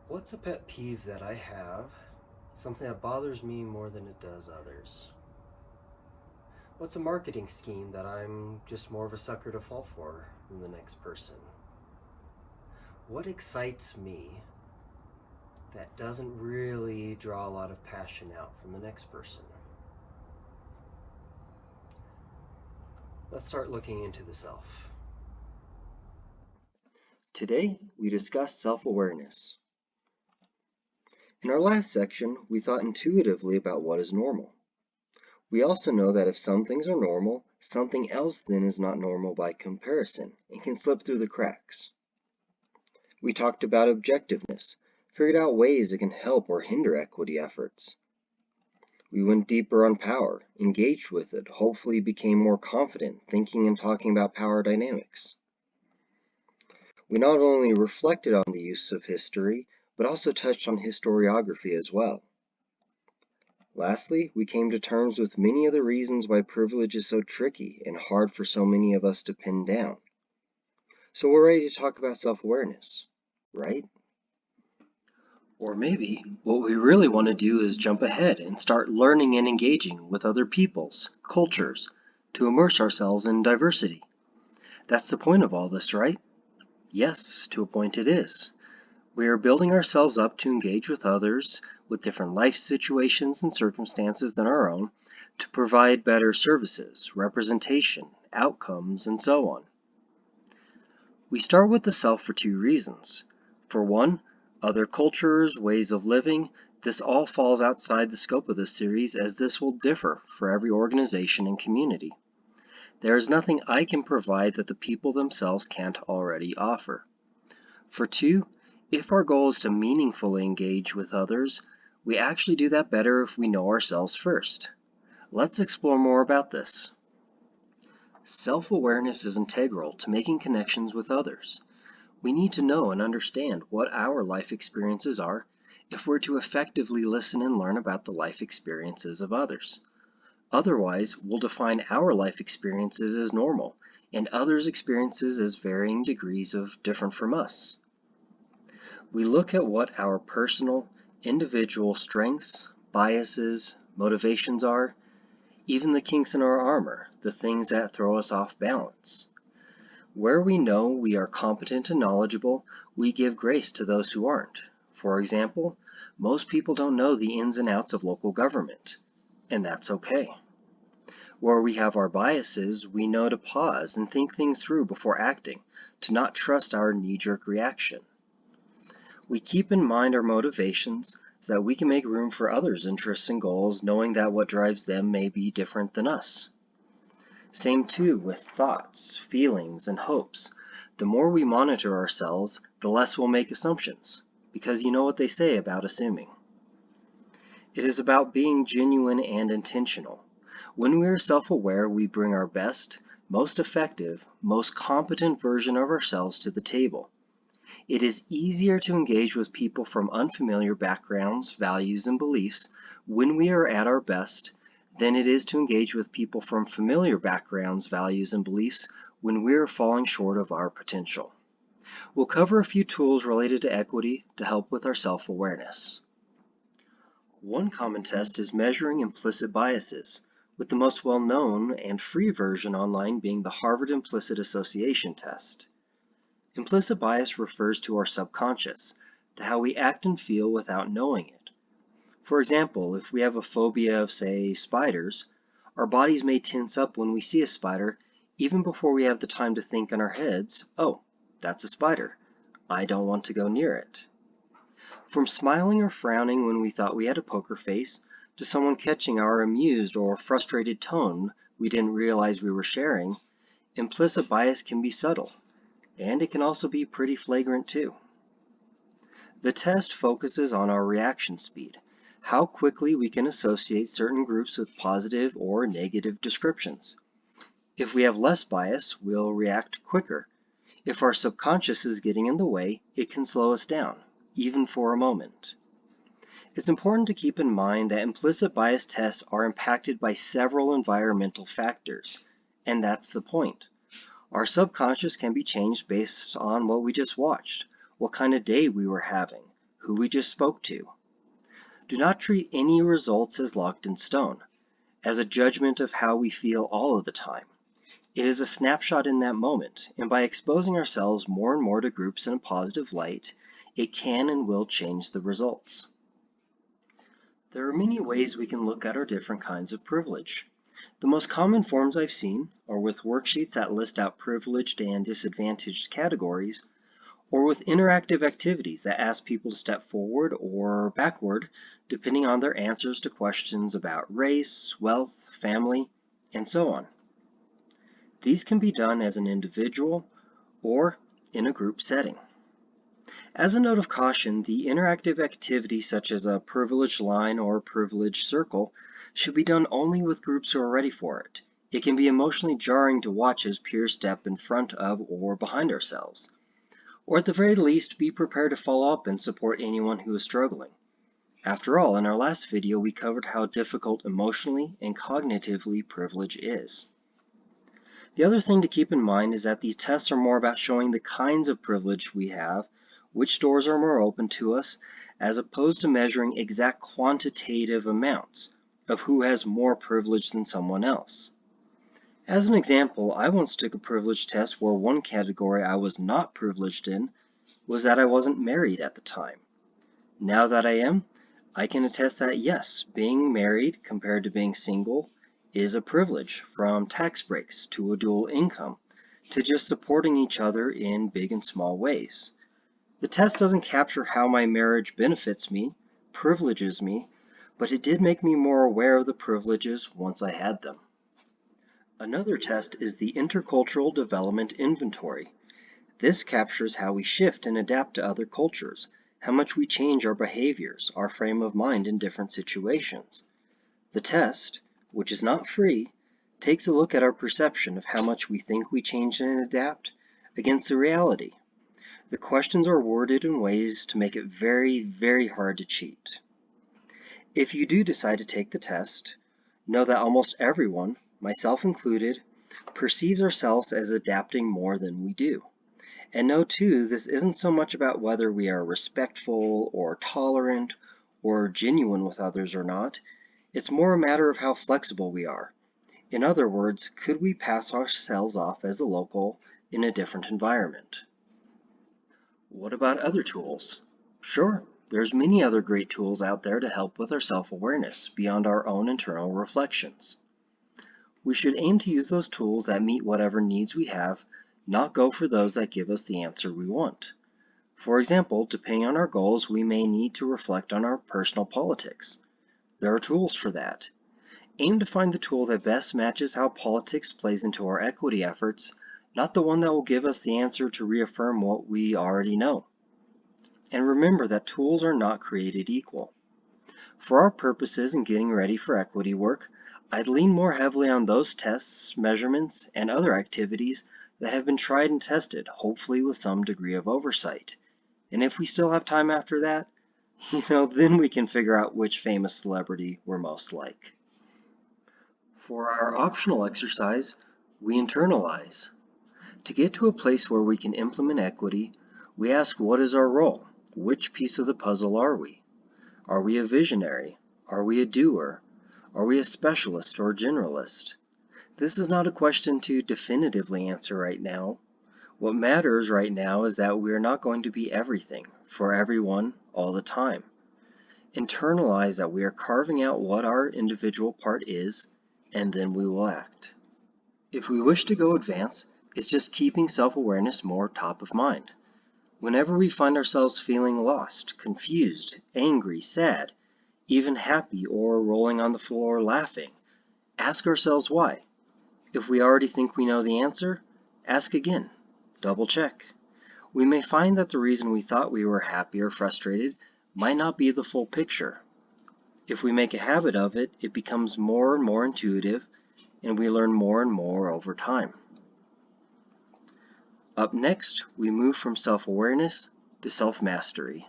What's a pet peeve that I have? Something that bothers me more than it does others. What's a marketing scheme that I'm just more of a sucker to fall for than the next person? What excites me that doesn't really draw a lot of passion out from the next person? Let's start looking into the self. Today, we discuss self-awareness. In our last section, we thought intuitively about what is normal. We also know that if some things are normal, something else then is not normal by comparison and can slip through the cracks. We talked about objectiveness, figured out ways it can help or hinder equity efforts. We went deeper on power, engaged with it, hopefully became more confident thinking and talking about power dynamics. We not only reflected on the use of history, but also touched on historiography as well. Lastly, we came to terms with many of the reasons why privilege is so tricky and hard for so many of us to pin down. So we're ready to talk about self-awareness, right? Or maybe what we really want to do is jump ahead and start learning and engaging with other peoples, cultures, to immerse ourselves in diversity. That's the point of all this, right? Yes, to a point it is. We are building ourselves up to engage with others with different life situations and circumstances than our own to provide better services, representation, outcomes, and so on. We start with the self for two reasons. For one, other cultures, ways of living. This all falls outside the scope of this series as this will differ for every organization and community. There is nothing I can provide that the people themselves can't already offer. For two, if our goal is to meaningfully engage with others, we actually do that better if we know ourselves first. Let's explore more about this. Self-awareness is integral to making connections with others. We need to know and understand what our life experiences are if we're to effectively listen and learn about the life experiences of others. Otherwise, we'll define our life experiences as normal and others' experiences as varying degrees of different from us. We look at what our personal, individual strengths, biases, motivations are, even the kinks in our armor, the things that throw us off balance. Where we know we are competent and knowledgeable, we give grace to those who aren't. For example, most people don't know the ins and outs of local government, and that's okay. Where we have our biases, we know to pause and think things through before acting, to not trust our knee-jerk reaction. We keep in mind our motivations so that we can make room for others' interests and goals, knowing that what drives them may be different than us. Same too with thoughts, feelings, and hopes. The more we monitor ourselves, the less we'll make assumptions, because you know what they say about assuming. It is about being genuine and intentional. When we are self-aware, we bring our best, most effective, most competent version of ourselves to the table. It is easier to engage with people from unfamiliar backgrounds, values, and beliefs when we are at our best than it is to engage with people from familiar backgrounds, values, and beliefs when we are falling short of our potential. We'll cover a few tools related to equity to help with our self-awareness. One common test is measuring implicit biases, with the most well-known and free version online being the Harvard Implicit Association test. Implicit bias refers to our subconscious, to how we act and feel without knowing it. For example, if we have a phobia of, say, spiders, our bodies may tense up when we see a spider even before we have the time to think in our heads, oh, that's a spider. I don't want to go near it. From smiling or frowning when we thought we had a poker face, to someone catching our amused or frustrated tone we didn't realize we were sharing, implicit bias can be subtle. And it can also be pretty flagrant too. The test focuses on our reaction speed, how quickly we can associate certain groups with positive or negative descriptions. If we have less bias, we'll react quicker. If our subconscious is getting in the way, it can slow us down, even for a moment. It's important to keep in mind that implicit bias tests are impacted by several environmental factors, and that's the point. Our subconscious can be changed based on what we just watched, what kind of day we were having, who we just spoke to. Do not treat any results as locked in stone, as a judgment of how we feel all of the time. It is a snapshot in that moment, and by exposing ourselves more and more to groups in a positive light, it can and will change the results. There are many ways we can look at our different kinds of privilege. The most common forms I've seen are with worksheets that list out privileged and disadvantaged categories, or with interactive activities that ask people to step forward or backward depending on their answers to questions about race, wealth, family, and so on. These can be done as an individual or in a group setting. As a note of caution, the interactive activity such as a privileged line or privileged circle should be done only with groups who are ready for it. It can be emotionally jarring to watch as peers step in front of or behind ourselves. Or at the very least, be prepared to follow up and support anyone who is struggling. After all, in our last video, we covered how difficult emotionally and cognitively privilege is. The other thing to keep in mind is that these tests are more about showing the kinds of privilege we have, which doors are more open to us, as opposed to measuring exact quantitative amounts of who has more privilege than someone else. As an example, I once took a privilege test where one category I was not privileged in was that I wasn't married at the time. Now that I am, I can attest that yes, being married compared to being single is a privilege, from tax breaks to a dual income to just supporting each other in big and small ways. The test doesn't capture how my marriage benefits me, privileges me, but it did make me more aware of the privileges once I had them. Another test is the Intercultural Development Inventory. This captures how we shift and adapt to other cultures, how much we change our behaviors, our frame of mind in different situations. The test, which is not free, takes a look at our perception of how much we think we change and adapt against the reality. The questions are worded in ways to make it very, very hard to cheat. If you do decide to take the test, know that almost everyone, myself included, perceives ourselves as adapting more than we do. And know too, this isn't so much about whether we are respectful or tolerant or genuine with others or not. It's more a matter of how flexible we are. In other words, could we pass ourselves off as a local in a different environment? What about other tools? Sure, there's many other great tools out there to help with our self-awareness beyond our own internal reflections. We should aim to use those tools that meet whatever needs we have, not go for those that give us the answer we want. For example, depending on our goals, we may need to reflect on our personal politics. There are tools for that. Aim to find the tool that best matches how politics plays into our equity efforts, not the one that will give us the answer to reaffirm what we already know. And remember that tools are not created equal. For our purposes in getting ready for equity work, I'd lean more heavily on those tests, measurements, and other activities that have been tried and tested, hopefully with some degree of oversight. And if we still have time after that, then we can figure out which famous celebrity we're most like. For our optional exercise, we internalize. To get to a place where we can implement equity, we ask, what is our role? Which piece of the puzzle are we? Are we a visionary? Are we a doer? Are we a specialist or generalist? This is not a question to definitively answer right now. What matters right now is that we are not going to be everything for everyone all the time. Internalize that we are carving out what our individual part is, and then we will act. If we wish to go advance, it's just keeping self-awareness more top of mind. Whenever we find ourselves feeling lost, confused, angry, sad, even happy or rolling on the floor laughing, ask ourselves why. If we already think we know the answer, ask again. Double check. We may find that the reason we thought we were happy or frustrated might not be the full picture. If we make a habit of it, it becomes more and more intuitive, and we learn more and more over time. Up next, we move from self-awareness to self-mastery.